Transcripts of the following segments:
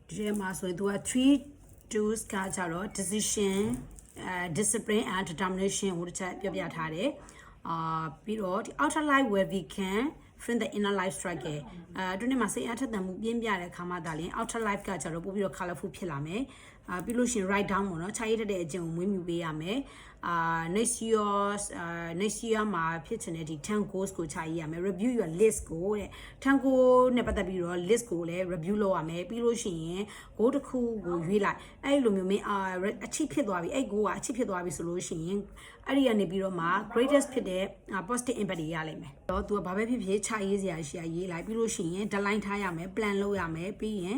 ဒီမှာဆိုရင်သူက3 tools ကကြတော့ decision discipline and determination ကိုတစ်ချက်ပြထားတယ်ပြီးတော့ဒီ outer life where we can friend the inner life struggle အတွင်းမှာစိတ်အားထက်သန်မှုပြင်းပြတဲ့အခါမှဒါလင်း outer life ကကြတော့ပို့ပြီးတော့ colorful ဖြစ်လာမယ်ပြီးလို့ရှိရင် write down ပေါ့နော်ခြားရည်တဲ့အကျင့်ကိုမွေးမြူပေးရမယ်next year မှာဖြစ်ချင်တဲ့ဒီ10 goals ကိုခြားရည်ရမယ် review your list ကိုတဲ့10 goal နဲ့ပတ်သက်ပြီးတော့ list ကိုလည်း review လုပ်ရမယ်ပြီးလို့ရှိရင် goal တစ်ခုကိုရွေးလိုက်အဲ့လိုမျိုးမင်းအချိဖြစ်သွားပြီအဲ့ goal ကအချိဖြစ်သွားပြီဆိုလို့ရှိရင်အဲ့ဒီကနေပြီးတော့မှ greatest ဖြစ်တဲ့ positive impact တွေရလိမ့်မယ်တော့သူကဘာပဲဖြစ်ဖြစ်ခြားရေးစရာရှိရရေးလိုက်ပြီးလို့ရှိရင် deadline ထားရမယ် plan လုပ်ရမယ်ပြီးရင်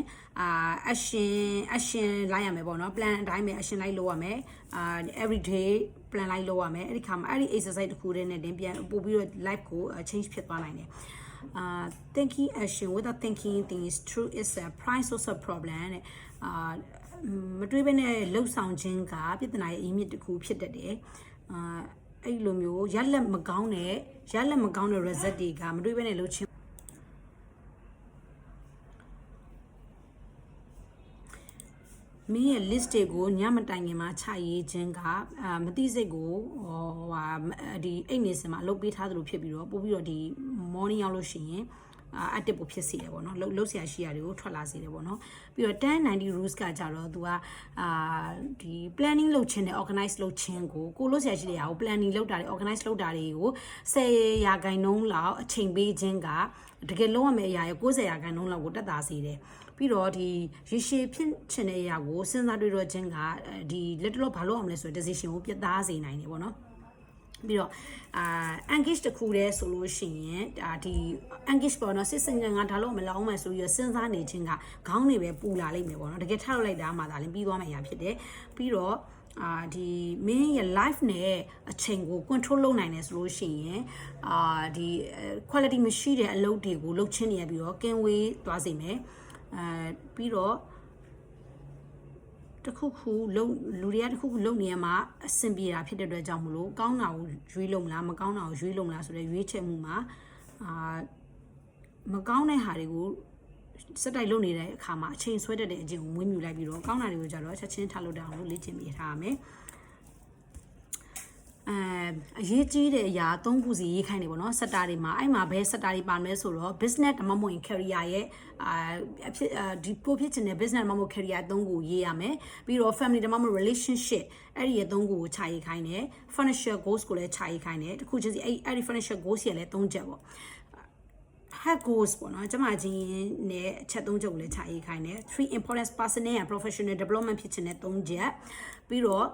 action လိုက်ရမယ်ပေါ့နော် plan အတိုင်းပဲ action လိုက်လုပ်ရမယ်every day plan လိုက်လုပ်ရမယ်အဲ့ဒီခါမှာအဲ့ဒီ exercise တစ်ခုတည်းနဲ့တင်ပြန်ပို့ပြီးတော့ life ကို change ဖြစ်သွားနိုင်တယ်thinking action without thinking things true is a prime source of problem တဲ့မတွေးဘဲနဲ့လှုပ်ဆောင်ခြင်းကပြဿနာရဲ့အမြင့်တစ်ခုဖြစ်တတ်တယ်အဲ့လိုမျိုးရလက်မကောင်းတဲ့ result တွေကမတွေးဘဲနဲ့လှုပ်ခြင်းမင်းရဲ့ list တွေကိုညမတိုင်ခင်မှာခြရေးခြင်းကမသိစိတ်ကိုဒီအိတ်နေစင်မှာအလုပ်ပေးထားသလိုဖြစ်ပြီးတော့ပို့ပြီးတော့ဒီ morning ရောက်လို့ရှိရင်active ကိုဖြစ်စေတယ်ပေါ့နော်လှုပ်ရှားရှိရာတွေကိုထွက်လာစေတယ်ပေါ့နော်ပြီးတော့1090 rules ကကြတော့သူကဒီ planning လုပ်ခြင်းနဲ့ organize လုပ်ခြင်းကိုလှုပ်ရှားရှိတဲ့ဟာကို planning လုပ်တာတွေ organize လုပ်တာတွေကို10%လောက်အချိန်ပေးခြင်းကတကယ်လုံးဝမယ့်အရာရဲ့90%လောက်ကိုတက်တာစေတယ်ပြီးတော့ဒီရေရှည်ဖြစ်ချင်တဲ့အရာကိုစဉ်းစားတွေးတော့ခြင်းကဒီလက်တလောဘာလို့အောင်လဲဆိုတဲ့ decision ကိုပြတ်သားစေနိုင်တယ်ပေါ့နော်ပြီးတော့engage တခုတည်းဆိုလို့ရှိရင်ဒီ engage ပေါ့နော်စစ်စင်ငါဒါလို့မလောက်အောင်မယ်ဆိုပြီးစဉ်းစားနေခြင်းကခေါင်းတွေပဲပူလာလိမ့်မယ်ပေါ့နော်တကယ်ထားလို့လိုက်တာမှသာလင်းပြီးသွားမယ့်အရာဖြစ်တယ်ပြီးတော့ဒီမင်းရဲ့ life နဲ့အချိန်ကို control လုပ်နိုင်တယ်ဆိုလို့ရှိရင်ဒီ quality မရှိတဲ့အလုပ်တွေကိုလုပ်ချင်းနေရပြီးတော့ကင်းဝေးသွားစေမယ်ပြီးတော့တခုခုလုံလူတွေကတခုခုလုံနေရမှာအဆင်ပြေတာဖြစ်တဲ့အတွက်ကြောင့်မလို့ကောင်းတာကိုရွေးလုံမလားမကောင်းတာကိုရွေးလုံမလားဆိုတဲ့ရွေးချယ်မှုမှာမကောင်းတဲ့ဟာတွေကိုစက်တိုက်လုံနေတဲ့အခါမှာအချိန်ဆွဲတတ်တဲ့အကျင့်ကိုမွေးမြူလိုက်ပြီးတော့ကောင်းတာတွေကိုကြတော့ချက်ချင်းထားလို့တောင်းလို့လေ့ကျင့်ပေးထားရမယ်အရေးကြီးတဲ့အရာ၃ခုစီရေးခိုင်းနေပေါ့နော်စက်တာတွေမှာအဲ့မှာဘယ်စက်တာတွေပါမလဲဆိုတော့ business ဓမ္မမို့ရင် career ရဲ့ဒီကိုဖြစ်ချင်တဲ့ business ဓမ္မမို့ career ၃ခုရေးရမယ်ပြီးတော့ family ဓမ္မမို့ relationship အဲ့ဒီရဲ့၃ခုကိုခြာရေးခိုင်းတယ် financial goals ကိုလည်းခြာရေးခိုင်းတယ်တခုချင်းစီအဲ့ဒီ financial goals ရဲ့လည်း၃ချက်ပေါ့ head goals ပေါ့နော်ကျမချင်းနဲ့အချက်၃ချက်ကိုလည်းခြာရေးခိုင်းတယ်3 important personal and professional development ဖြစ်ချင်တဲ့၃ချက်ပြီးတော့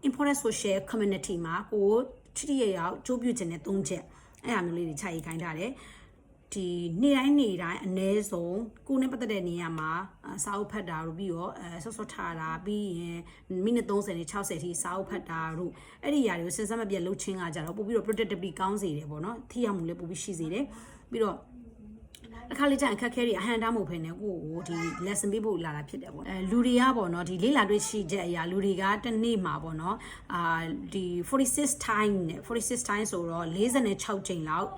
important social community မှာကိုထိထိရောက်ကြိုးပြုခြင်းနဲ့၃ချက်အဲ့အမျိုးလေးတွေခြာရေးခိုင်းထားတယ်ဒီနေ့တိုင်းအနည်းဆုံးကိုနဲ့ပတ်သက်တဲ့နေရာမှာစာအုပ်ဖတ်တာတို့ပြီးတော့ဆော့ထားတာပြီးရင်မိနစ်30နဲ့60အထိစာအုပ်ဖတ်တာတို့အဲ့ဒီຢာတွေကိုစဉ်းစားမပြတ်လုပ်ချင်းကကြတော့ပို့ပြီးတော့ productivity ကောင်းစေတယ်ပေါ့နော်ထိရောက်မှုလည်းပို့ပြီးရှိစေတယ်ပြီးတော့အခါလေးကျရင်အခက်ခဲတွေအဟံတားမှုဖိနေကိုဒီ lesson ပေးဖို့လာတာဖြစ်တယ်ပေါ့လူတွေကပေါ့နော်ဒီလေးလာတွေ့ရှိချက်အရာလူတွေကတစ်နေ့မှာပေါ့နော်ဒီ46 time နဲ့46 time ဆိုတော့46ချိန်လောက်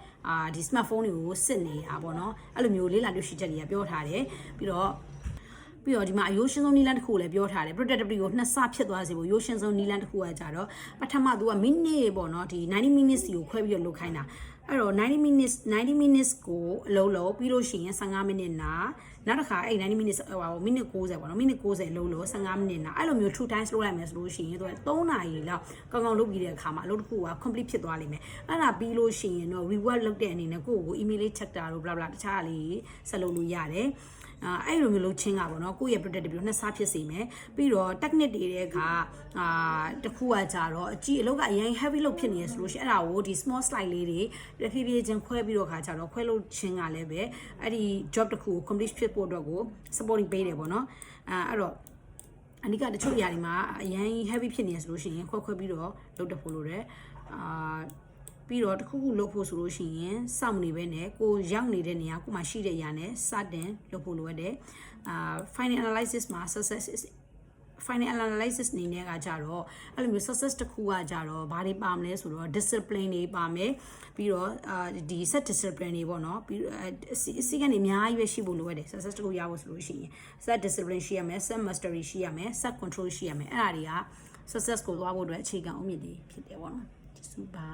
ဒီ smartphone တွေကိုစစ်နေတာပေါ့နော်အဲ့လိုမျိုးလေးလာတွေ့ရှိချက်တွေကပြောထားတယ်ပြီးတော့ဒီမှာအယိုးရှင်းဆုံးနီလန်တစ်ခုလည်းပြောထားတယ် productivity ကိုနှစ်ဆဖြစ်သွားစေဖို့ရိုးရှင်းဆုံးနီလန်တစ်ခုကကြတော့ပထမသူကမိနစ်ပေါ့နော်ဒီ90 minutes ကိုခွဲပြီးတော့လုပ်ခိုင်းတာအဲ့တော့90 minutes ကိုအလုံးလုံးပြီးလို့ရှိရင်15မိနစ်နောက်တစ်ခါအဲ့90 minutes မိနစ်60ပေါ့နော်မိနစ်60အလုံးလုံး15မိနစ်အဲ့လိုမျိုး 2 times လုပ်လိုက်မယ်ဆိုလို့ရှိရင်သူက3နာရီလောက်ကောင်းကောင်းလုပ်ပြီးတဲ့အခါမှာအလုပ်တစ်ခုက complete ဖြစ်သွားလိမ့်မယ်အဲ့ဒါပြီးလို့ရှိရင်တော့ reward လုပ်တဲ့အနေနဲ့ကိုယ့်ကို email လေး check တာတို့ blah blah တခြားလေးဆက်လုပ်လို့ရတယ်အဲ့လိုမျိုးလုပ်ချင်းကပေါ့နော်ကိုယ့်ရဲ့ productivity ကိုနှစ်ဆဖြစ်စေမယ်ပြီးတော့ technique တွေကတခုကကြတော့အကြီးအလုပ်ကအရင် heavy လုပ်ဖြစ်နေရဆိုလို့ရှိရင်အဲ့ဒါကိုဒီ small slide လေးတွေတဖြည်းဖြည်းချင်းခွဲပြီးတော့ခါကြတော့ခွဲလုပ်ချင်းကလည်းပဲအဲ့ဒီ job တခုကို complete ဖြစ်ဖို့အတွက်ကို supporting ပေးတယ်ပေါ့နော်အဲ့တော့အနိကတချို့အရာတွေမှာအရင် heavy ဖြစ်နေရဆိုလို့ရှိရင်ခွဲပြီးတော့လုပ်တတ်ဖို့လိုတယ်ပြီးတော့တခုခုလုပ်ဖို့ဆိုလို့ရှိရင်စောင့်နေပဲနဲ့ကိုရောက်နေတဲ့နေရာကိုမှရှိတဲ့နေရာနဲ့စတင်လုပ်ဖို့လိုရတယ်final analysis မှာ success is final analysis အနေနဲ့ကကြတော့အဲ့လိုမျိုး success တစ်ခုကကြတော့ဘာတွေပါမလဲဆိုတော့ discipline တွေပါမယ်ပြီးတော့ဒီ set discipline တွေပေါ့နော်ပြီးစီကနေအများကြီးပဲရှိဖို့လိုရတယ် success တစ်ခုရဖို့ဆိုလို့ရှိရင် set discipline ရှိရမယ် set mastery ရှိရမယ် set control ရှိရမယ်အဲ့ဒါတွေက success ကိုသွားဖို့အတွက်အခြေခံအုတ်မြစ်တွေဖြစ်တယ်ပေါ့နော်ကျေးဇူးပါ